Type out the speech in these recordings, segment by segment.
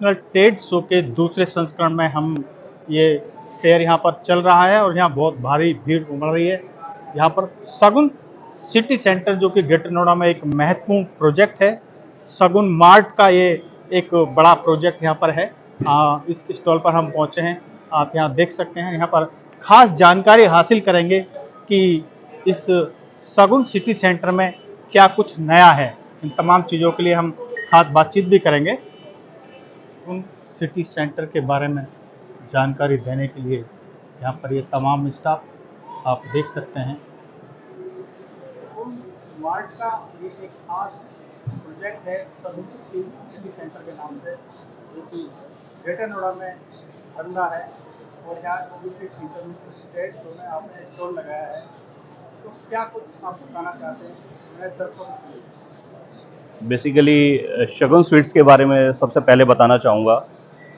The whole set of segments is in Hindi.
इंटरनेशनल ट्रेड शो के दूसरे संस्करण में हम ये फेयर यहाँ पर चल रहा है और यहाँ बहुत भारी भीड़ उमड़ रही है। यहाँ पर शगुन सिटी सेंटर जो कि ग्रेटर नोएडा में एक महत्वपूर्ण प्रोजेक्ट है, शगुन मार्ट का ये एक बड़ा प्रोजेक्ट यहाँ पर है। इस स्टॉल पर हम पहुँचे हैं, आप यहाँ देख सकते हैं। यहाँ पर खास जानकारी हासिल करेंगे कि इस शगुन सिटी सेंटर में क्या कुछ नया है। इन तमाम चीज़ों के लिए हम खास बातचीत भी करेंगे। उन सिटी सेंटर के बारे में जानकारी देने के लिए यहाँ पर ये तमाम स्टाफ आप देख सकते हैं। मार्ट का ये एक खास प्रोजेक्ट है शगुन सिटी सेंटर के नाम से, जो कि ग्रेटर नोएडा में बन रहा है और यहाँ इंटरनेशनल ट्रेड शो में आपने स्टॉल लगाया है। तो क्या कुछ आप बताना चाहते हैं मेरे दर्शकों के लिए? बेसिकली शगुन स्वीट्स के बारे में सबसे पहले बताना चाहूँगा।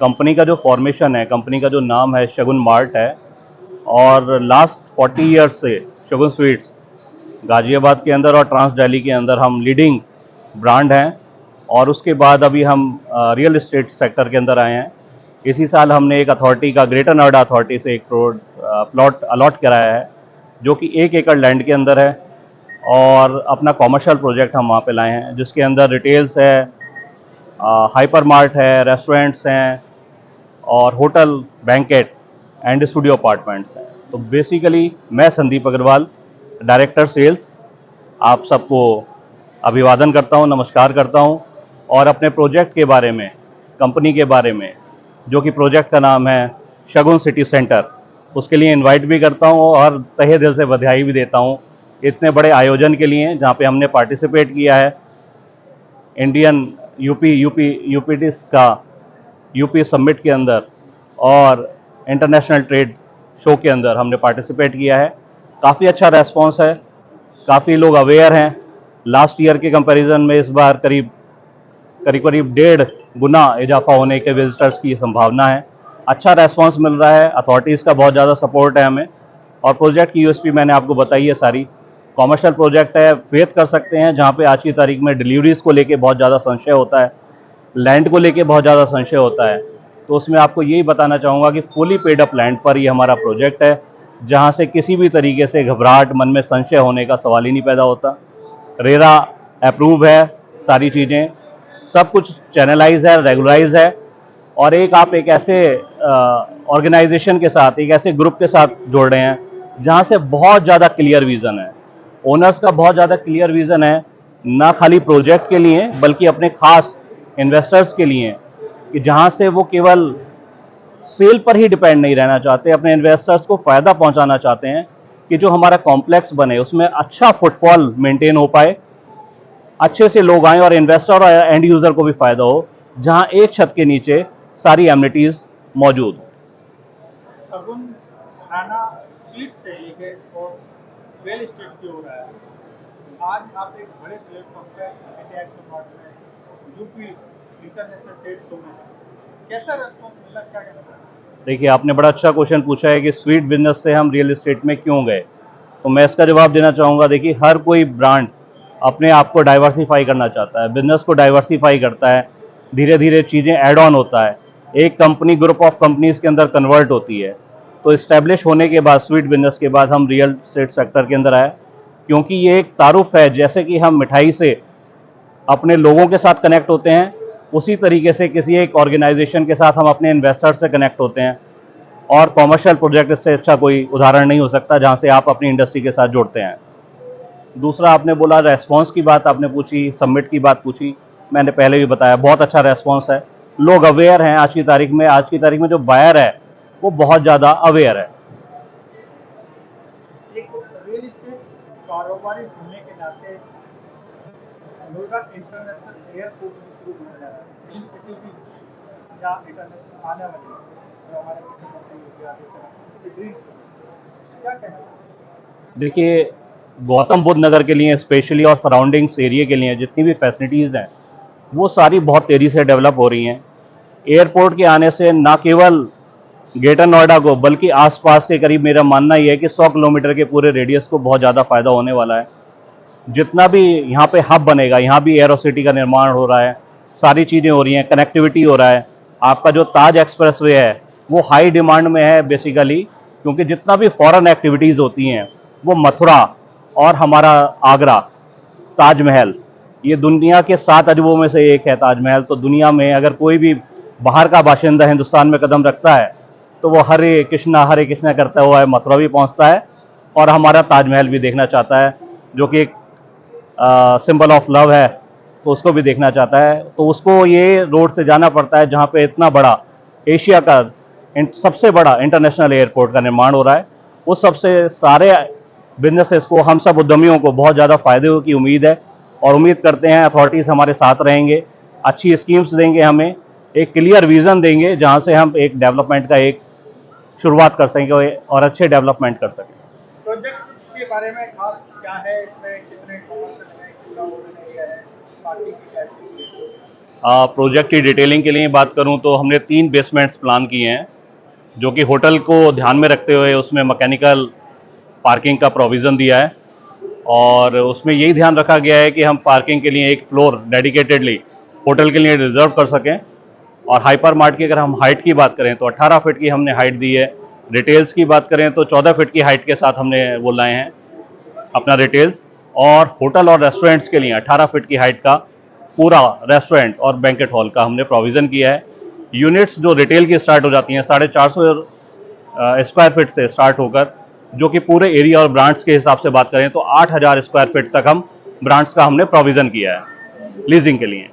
कंपनी का जो फॉर्मेशन है, कंपनी का जो नाम है शगुन मार्ट है, और लास्ट 40 ईयर्स से शगुन स्वीट्स गाज़ियाबाद के अंदर और ट्रांस दिल्ली के अंदर हम लीडिंग ब्रांड हैं। और उसके बाद अभी हम रियल एस्टेट सेक्टर के अंदर आए हैं। इसी साल हमने एक अथॉरिटी का, ग्रेटर नोएडा अथॉरिटी से एक प्लॉट अलॉट कराया है, जो कि 1 एकड़ लैंड के अंदर है, और अपना कॉमर्शियल प्रोजेक्ट हम वहाँ पे लाए हैं, जिसके अंदर रिटेल्स है, हाइपर मार्ट है, रेस्टोरेंट्स हैं, और hotel, banquet and studio apartments हैं। तो बेसिकली मैं संदीप अग्रवाल, डायरेक्टर सेल्स, आप सबको अभिवादन करता हूँ, नमस्कार करता हूँ। और अपने प्रोजेक्ट के बारे में, कंपनी के बारे में, जो कि प्रोजेक्ट का नाम है शगुन सिटी सेंटर, उसके लिए इनवाइट भी करता हूँ और तहे दिल से बधाई भी देता हूँ इतने बड़े आयोजन के लिए, जहाँ पे हमने पार्टिसिपेट किया है। इंडियन यूपीटीस का यूपी समिट के अंदर और इंटरनेशनल ट्रेड शो के अंदर हमने पार्टिसिपेट किया है। काफ़ी अच्छा रेस्पॉन्स है, काफ़ी लोग अवेयर हैं। लास्ट ईयर के कंपैरिजन में इस बार करीब 1.5 गुना इजाफा होने के विजिटर्स की संभावना है। अच्छा रेस्पॉन्स मिल रहा है, अथॉरिटीज़ का बहुत ज़्यादा सपोर्ट है हमें। और प्रोजेक्ट की यूएसपी मैंने आपको बताई है सारी। कॉमर्शियल प्रोजेक्ट है, फेथ कर सकते हैं, जहाँ पे आज की तारीख में डिलीवरीज को लेके बहुत ज़्यादा संशय होता है, लैंड को लेके बहुत ज़्यादा संशय होता है। तो उसमें आपको यही बताना चाहूँगा कि फुली पेड अप लैंड पर ये हमारा प्रोजेक्ट है, जहाँ से किसी भी तरीके से घबराहट, मन में संशय होने का सवाल ही नहीं पैदा होता। रेरा अप्रूव है, सारी चीज़ें, सब कुछ चैनलाइज है, रेगुलराइज है। और आप एक ऐसे ऑर्गेनाइजेशन के साथ, एक ऐसे ग्रुप के साथ जोड़ रहे हैं जहाँ से बहुत ज़्यादा क्लियर विज़न है, ओनर्स का बहुत ज़्यादा क्लियर विज़न है, ना खाली प्रोजेक्ट के लिए बल्कि अपने खास इन्वेस्टर्स के लिए, कि जहाँ से वो केवल सेल पर ही डिपेंड नहीं रहना चाहते, अपने इन्वेस्टर्स को फ़ायदा पहुँचाना चाहते हैं कि जो हमारा कॉम्प्लेक्स बने उसमें अच्छा फुटफॉल मेंटेन हो पाए, अच्छे से लोग आएँ और इन्वेस्टर और एंड यूज़र को भी फ़ायदा हो, जहाँ एक छत के नीचे सारी एमिनिटीज़ मौजूद। शगुन थाना सीट से लेके और रियल एस्टेट की हो रहा है। आज आप एक बड़े प्लेटफॉर्म पे इंडिया एक्सपोर्ट में यूपी इंटरनेशनल ट्रेड शो में, कैसा रेस्पॉन्स मिला, क्या कहना चाहते हैं? देखिए, आपने बड़ा अच्छा क्वेश्चन पूछा है कि स्वीट बिजनेस से हम रियल एस्टेट में क्यों गए। तो मैं इसका जवाब देना चाहूँगा। देखिए, हर कोई ब्रांड अपने आप को डाइवर्सिफाई करना चाहता है, बिजनेस को डाइवर्सिफाई करता है, धीरे धीरे चीज़ें ऐड ऑन होता है, एक कंपनी ग्रुप ऑफ कंपनीज के अंदर कन्वर्ट होती है। तो इस्टेब्लिश होने के बाद, स्वीट बिजनेस के बाद हम रियल एस्टेट सेक्टर के अंदर आए, क्योंकि ये एक तारुफ है। जैसे कि हम मिठाई से अपने लोगों के साथ कनेक्ट होते हैं, उसी तरीके से किसी एक ऑर्गेनाइजेशन के साथ हम अपने इन्वेस्टर से कनेक्ट होते हैं। और कॉमर्शियल प्रोजेक्ट से अच्छा कोई उदाहरण नहीं हो सकता जहां से आप अपनी इंडस्ट्री के साथ जुड़ते हैं। दूसरा, आपने बोला रेस्पॉन्स की बात, आपने पूछी, सबमिट की बात पूछी। मैंने पहले भी बताया, बहुत अच्छा रेस्पॉन्स है, लोग अवेयर हैं। आज की तारीख में जो बायर है वो बहुत ज़्यादा अवेयर है। एक रियल एस्टेट कारोबारी होने के नाते नोएडा इंटरनेशनल एयरपोर्ट भी शुरू होने जा रहा है, फिल्म सिटी भी या इंटरनेशनल आने वाली है, जो हमारे मुख्यमंत्री योगी आदित्यनाथ की ड्रीम, क्या कहना है? देखिए, गौतम बुद्ध नगर के लिए स्पेशली और सराउंडिंग्स एरिया के लिए जितनी भी फैसिलिटीज़ हैं वो सारी बहुत तेज़ी से डेवलप हो रही हैं। एयरपोर्ट के आने से ना केवल ग्रेटर नोएडा को बल्कि आसपास के करीब, मेरा मानना ये है कि 100 किलोमीटर के पूरे रेडियस को बहुत ज़्यादा फ़ायदा होने वाला है। जितना भी यहाँ पे हब बनेगा, यहाँ भी एरो सिटी का निर्माण हो रहा है, सारी चीज़ें हो रही हैं, कनेक्टिविटी हो रहा है। आपका जो ताज एक्सप्रेसवे है वो हाई डिमांड में है बेसिकली, क्योंकि जितना भी फॉरेन एक्टिविटीज़ होती हैं वो मथुरा और हमारा आगरा ताजमहल, ये दुनिया के 7 अजूबों में से एक है ताजमहल। तो दुनिया में अगर कोई भी बाहर का बाशिंदा हिंदुस्तान में कदम रखता है तो वो हरे कृष्णा करता हुआ मथुरा भी पहुंचता है और हमारा ताजमहल भी देखना चाहता है, जो कि एक सिंबल ऑफ लव है, तो उसको भी देखना चाहता है। तो उसको ये रोड से जाना पड़ता है जहाँ पे इतना बड़ा एशिया का सबसे बड़ा इंटरनेशनल एयरपोर्ट का निर्माण हो रहा है। उस सबसे सारे बिजनेसेस को, हम सब उद्यमियों को बहुत ज़्यादा फायदे की उम्मीद है और उम्मीद करते हैं अथॉरिटीज़ हमारे साथ रहेंगे, अच्छी स्कीम्स देंगे, हमें एक क्लियर विज़न देंगे जहाँ से हम एक डेवलपमेंट का एक शुरुआत कर सकेंगे और अच्छे डेवलपमेंट कर सकें। प्रोजेक्ट के बारे में खास क्या है, इसमें कितने कमर्शियल है, कितना ओपन एरिया है, पार्किंग की फैसिलिटी? प्रोजेक्ट की डिटेलिंग के लिए बात करूं तो हमने 3 बेसमेंट्स प्लान किए हैं, जो कि होटल को ध्यान में रखते हुए उसमें मैकेनिकल पार्किंग का प्रोविज़न दिया है और उसमें यही ध्यान रखा गया है कि हम पार्किंग के लिए एक फ्लोर डेडिकेटेडली होटल के लिए रिजर्व कर सकें। और हाइपर मार्ट की अगर हम हाइट की बात करें तो 18 फीट की हमने हाइट दी है। रिटेल्स की बात करें तो 14 फीट की हाइट के साथ हमने वो लाए हैं अपना रिटेल्स, और होटल और रेस्टोरेंट्स के लिए 18 फीट की हाइट का पूरा रेस्टोरेंट और बैंकेट हॉल का हमने प्रोविज़न किया है। यूनिट्स जो रिटेल की स्टार्ट हो जाती हैं 450 स्क्वायर फीट से स्टार्ट होकर, जो कि पूरे एरिया और ब्रांड्स के हिसाब से बात करें तो 8000 स्क्वायर फीट तक हम ब्रांड्स का हमने प्रोविज़न किया है लीजिंग के लिए।